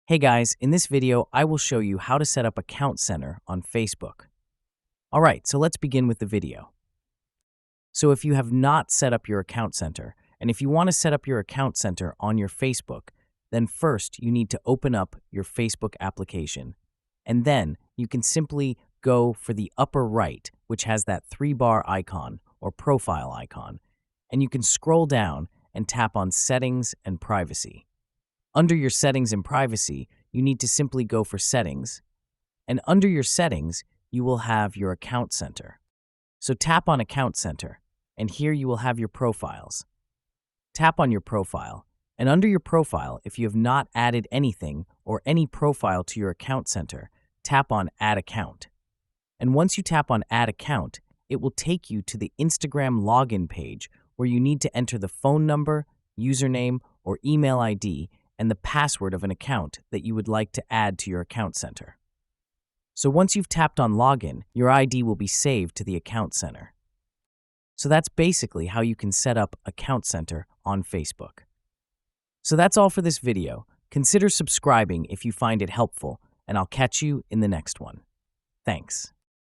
Hey guys, in this video, I will show you how to set up Account Center on Facebook. Alright, so let's begin with the video. So if you have not set up your Account Center, and if you want to set up your Account Center on your Facebook, then first you need to open up your Facebook application. And then you can simply go for the upper right, which has that 3-bar icon or profile icon. And you can scroll down and tap on Settings and Privacy. Under your Settings and Privacy, you need to simply go for Settings, and under your Settings, you will have your Account Center. So tap on Account Center, and here you will have your profiles. Tap on your profile, and under your profile, if you have not added anything or any profile to your Account Center, tap on Add Account. And once you tap on Add Account, it will take you to the Instagram login page where you need to enter the phone number, username, or email ID and the password of an account that you would like to add to your Account Center. So once you've tapped on Login, your ID will be saved to the Account Center. So that's basically how you can set up Account Center on Facebook. So that's all for this video. Consider subscribing if you find it helpful, and I'll catch you in the next one. Thanks.